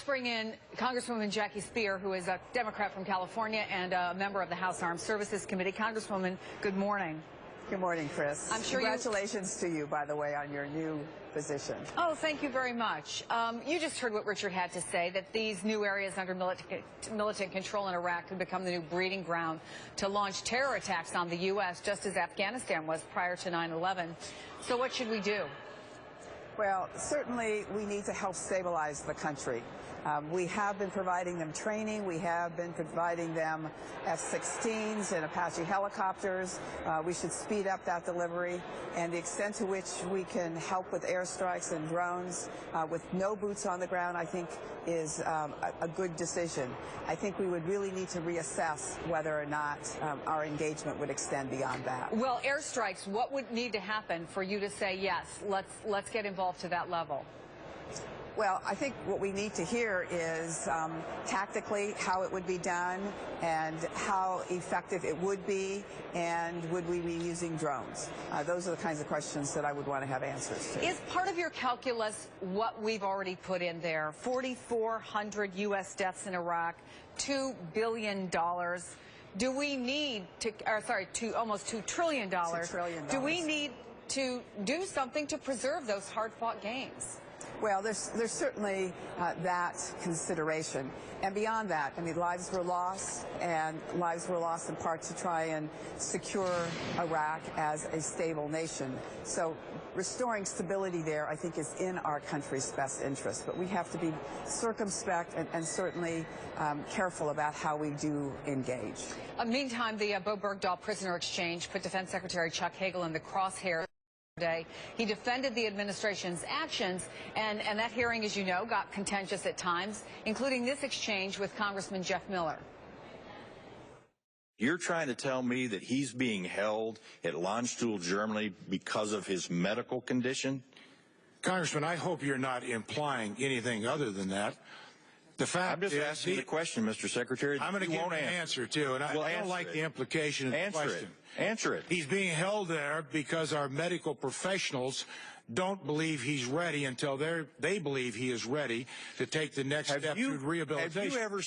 bring in Congresswoman Jackie Speier, who is a Democrat from California and a member of the House Armed Services Committee. Congresswoman, good morning. Good morning, Chris. I'm sure Congratulations to you, by the way, on your new position. Oh, thank you very much. You just heard what Richard had to say, that these new areas under militant control in Iraq could become the new breeding ground to launch terror attacks on the U.S., just as Afghanistan was prior to 9/11. So what should we do? Well, certainly we need to help stabilize the country. We have been providing them training. We have been providing them F-16s and Apache helicopters. We should speed up that delivery. And the extent to which we can help with airstrikes and drones with no boots on the ground, I think, is a good decision. I think we would really need to reassess whether or not our engagement would extend beyond that. Well, airstrikes, what would need to happen for you to say, yes, let's get involved to that level? Well, I think what we need to hear is tactically how it would be done and how effective it would be, and would we be using drones? Those are the kinds of questions that I would want to have answers to. Is part of your calculus what we've already put in there? 4,400 U.S. deaths in Iraq, $2 billion. Do we need to, almost $2 trillion. $2 trillion. Do we need to do something to preserve those hard-fought gains? Well, there's certainly that consideration. And beyond that, I mean, lives were lost, and lives were lost in part to try and secure Iraq as a stable nation. So restoring stability there, I think, is in our country's best interest. But we have to be circumspect and certainly careful about how we do engage. Meantime, the Bowe Bergdahl prisoner exchange put Defense Secretary Chuck Hagel in the crosshairs. He defended the administration's actions, and that hearing, as you know, got contentious at times, including this exchange with Congressman Jeff Miller. You're trying to tell me that he's being held at Landstuhl, Germany, because of his medical condition? Congressman, I hope you're not implying anything other than that. The fact I'm just asking the question, Mr. Secretary. I'm going to give an answer, too, and I don't like the implication of the question. Answer it. He's being held there because our medical professionals don't believe he's ready until they believe he is ready to take the next step to rehabilitation. Have you ever...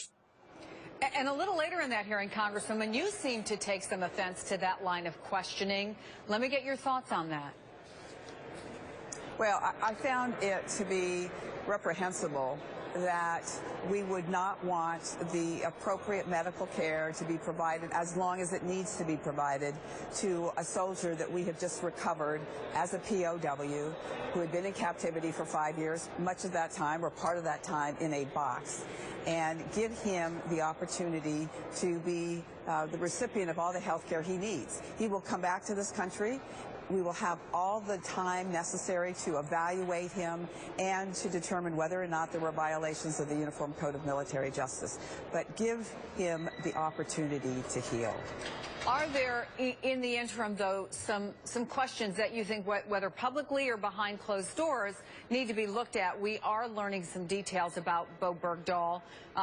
And a little later in that hearing, Congresswoman, you seem to take some offense to that line of questioning. Let me get your thoughts on that. Well, I found it to be reprehensible that we would not want the appropriate medical care to be provided, as long as it needs to be provided, to a soldier that we have just recovered as a POW who had been in captivity for 5 years, much of that time or part of that time in a box, and give him the opportunity to be the recipient of all the health care he needs. He will come back to this country. We will have all the time necessary to evaluate him and to determine whether or not there were violations of the Uniform Code of Military Justice. But give him the opportunity to heal. Are there, in the interim, though, some questions that you think, whether publicly or behind closed doors, need to be looked at? We are learning some details about Bowe Bergdahl.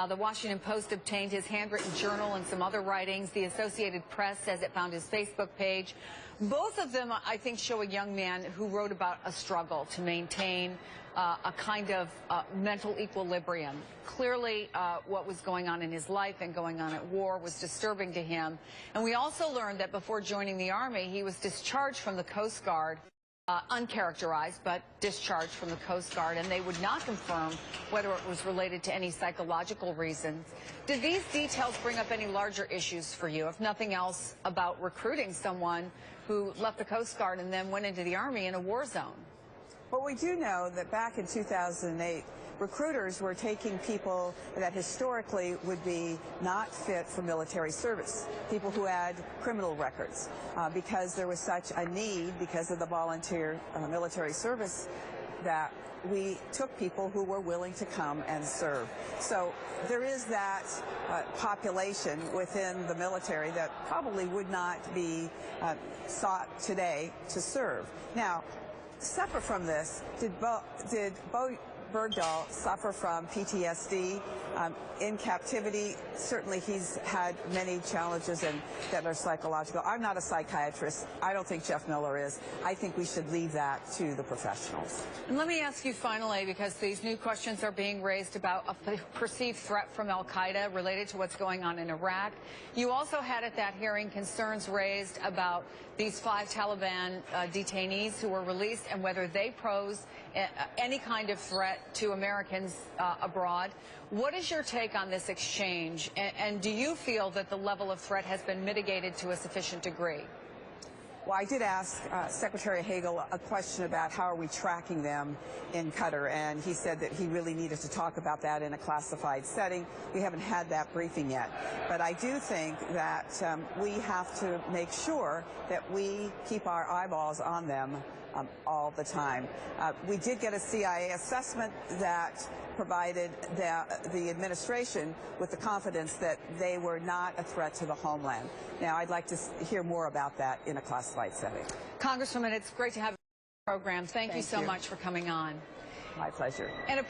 The Washington Post obtained his handwritten journal and some other writings. The Associated Press says it found his Facebook page. Both of them, I think, show a young man who wrote about a struggle to maintain a kind of mental equilibrium. Clearly, what was going on in his life and going on at war was disturbing to him. And we also learned that before joining the Army, he was discharged from the Coast Guard, uncharacterized, but discharged from the Coast Guard, and they would not confirm whether it was related to any psychological reasons. Did these details bring up any larger issues for you, if nothing else, about recruiting someone who left the Coast Guard and then went into the Army in a war zone? Well, we do know that back in 2008, recruiters were taking people that historically would be not fit for military service, people who had criminal records, because there was such a need because of the volunteer military service that we took people who were willing to come and serve. So there is that population within the military that probably would not be sought today to serve. Now, separate from this, did Bowe Bergdahl suffer from PTSD. In captivity, certainly he's had many challenges that are psychological. I'm not a psychiatrist. I don't think Jeff Miller is. I think we should leave that to the professionals. And let me ask you finally, because these new questions are being raised about a perceived threat from al-Qaeda related to what's going on in Iraq. You also had at that hearing concerns raised about these 5 Taliban detainees who were released and whether they pose any kind of threat to Americans abroad. What is your take on this exchange, and do you feel that the level of threat has been mitigated to a sufficient degree? Well, I did ask Secretary Hagel a question about how are we tracking them in Qatar, and he said that he really needed to talk about that in a classified setting. We haven't had that briefing yet. But I do think that we have to make sure that we keep our eyeballs on them all the time. We did get a CIA assessment that provided the administration with the confidence that they were not a threat to the homeland. Now, I'd like to hear more about that in a classified setting. Congresswoman, it's great to have you on the program. Thank you so much for coming on. My pleasure. And